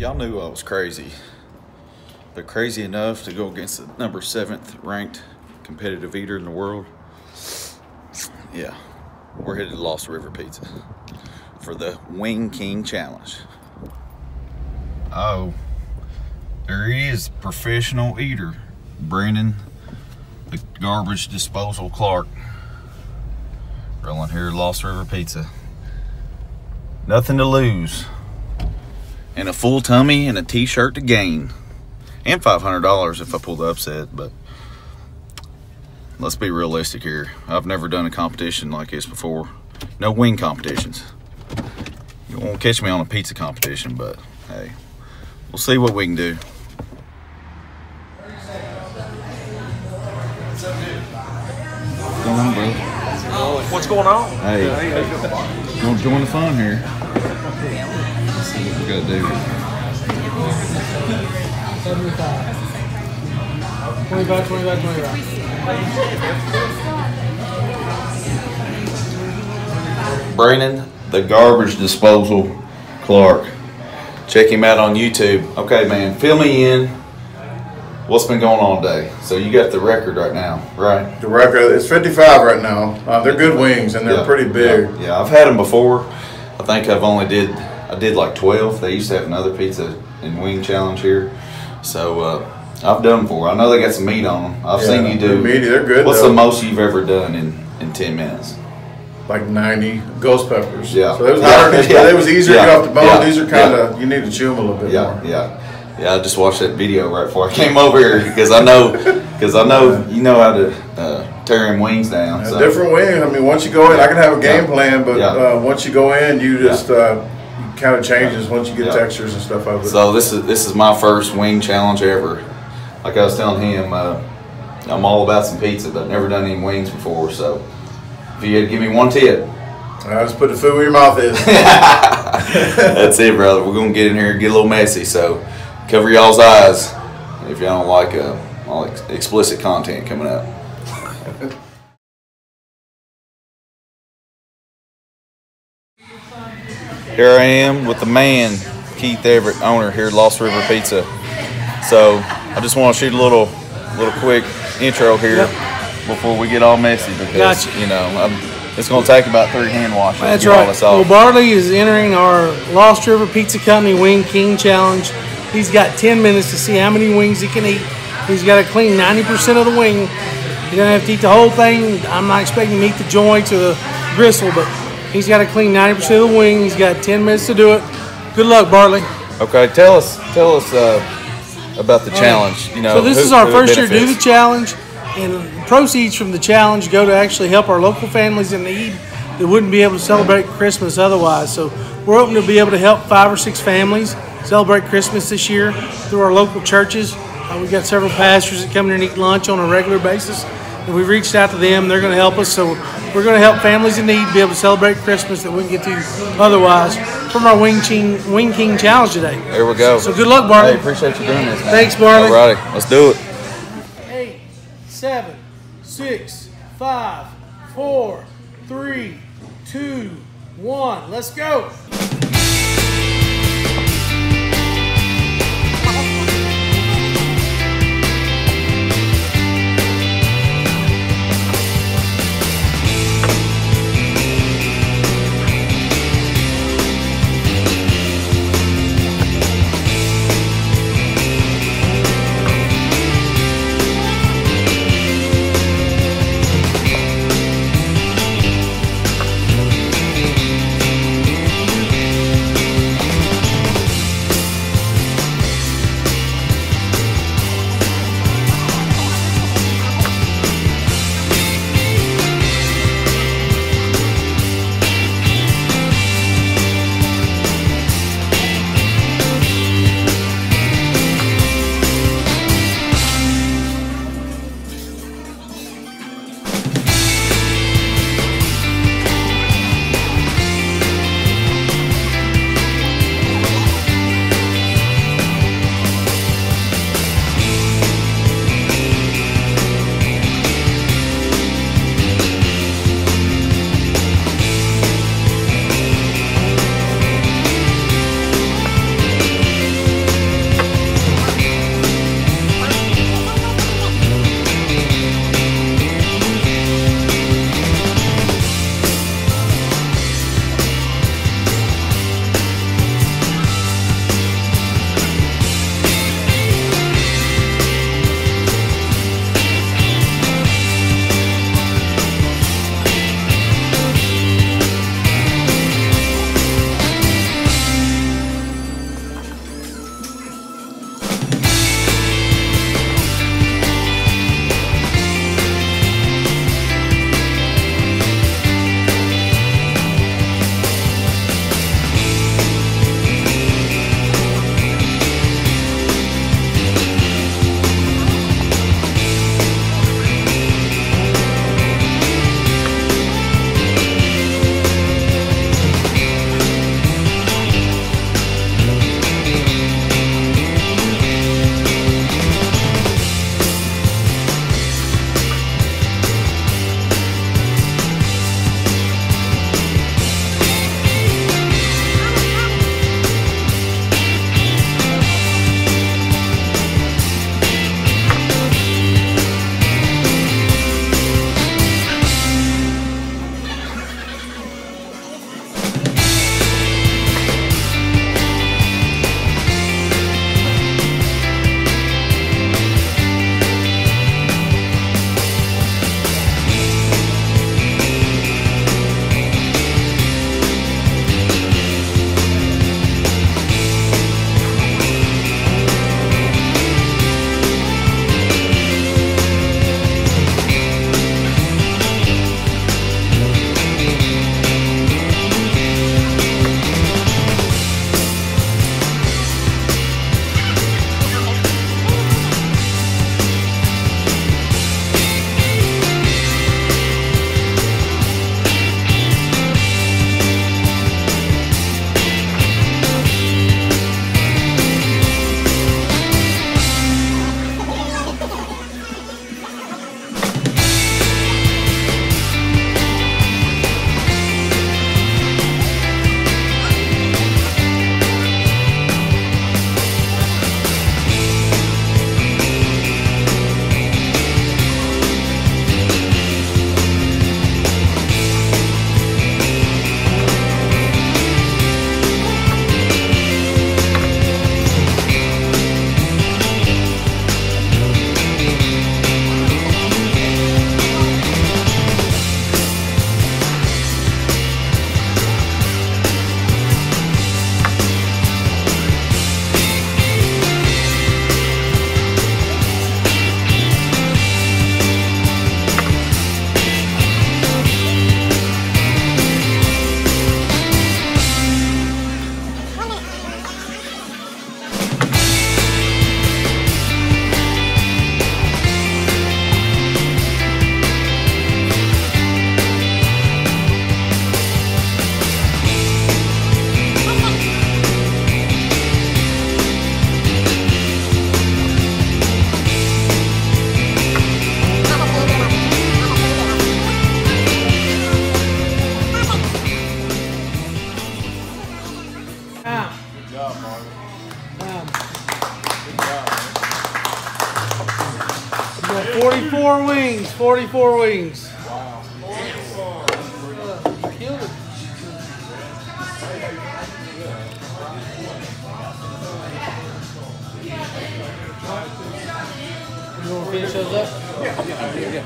Y'all knew I was crazy, but crazy enough to go against the number 7th ranked competitive eater in the world. Yeah, we're headed to Lost River Pizza for the Wing King Challenge. Oh, there he is, professional eater, Brandon, the garbage disposal Clark, rolling here at Lost River Pizza. Nothing to lose, and a full tummy and a t-shirt to gain, and $500 if I pull the upset. But let's be realistic here. I've never done a competition like this before. No wing competitions. You won't catch me on a pizza competition, but hey, we'll see what we can do. What's going on, bro? What's going on? Hey, you want to join the fun here? Let's see what we got to do. 75. 25, 25, 25. Brandon, the garbage disposal Clark. Check him out on YouTube. Okay, man, fill me in. What's been going on today? So you got the record right now, right? The record is 55 right now. They're good wings and they're pretty big. Yeah, I've had them before. I think I did like 12. They used to have another pizza and wing challenge here. So I've done them before. I know they got some meat on them. I've seen you do. They're meaty. They're good. What's though. the most you've ever done in 10 minutes? Like 90 ghost peppers. Yeah. So it was harder. Yeah. It was easier to get off the bone. Yeah. These are kind of, you need to chew them a little bit more. Yeah, I just watched that video right before I came over here because I know you know how to tear them wings down. So. Different wings. I mean, once you go in, I can have a game plan, but once you go in, you just kind of changes once you get textures and stuff out of it. So this is my first wing challenge ever. Like I was telling him, I'm all about some pizza, but I've never done any wings before. So if you had to give me one tip, I just put the food where your mouth is. That's it, brother. We're gonna get in here and get a little messy. So cover y'all's eyes if y'all don't like all explicit content coming up. Here I am with the man, Keith Everett, owner here at Lost River Pizza. So I just want to shoot a little quick intro here before we get all messy because you know it's going to take about 3 hand washes. That's to get all right. this off. Well, Barley is entering our Lost River Pizza Company Wing King Challenge. He's got 10 minutes to see how many wings he can eat. He's got to clean 90% of the wing. He doesn't have to eat the whole thing. I'm not expecting him to eat the joints or the gristle, but he's got to clean 90% of the wing. He's got 10 minutes to do it. Good luck, Barley. Okay, tell us about the challenge. You know, so this is our first year to do the challenge, and proceeds from the challenge go to actually help our local families in need that wouldn't be able to celebrate Christmas otherwise. So we're hoping to be able to help 5 or 6 families celebrate Christmas this year through our local churches. We've got several pastors that come in and eat lunch on a regular basis, and we've reached out to them. They're going to help us, so we're going to help families in need be able to celebrate Christmas that wouldn't get to otherwise from our Wing King Challenge today. There we go. So good luck, Barley. Hey, appreciate you doing this, man. Thanks, Barley. All righty, let's do it. 8, 7, 6, 5, 4, 3, 2, 1. Let's go. 44 wings. Wow. You killed it. You want to finish those up? Yeah.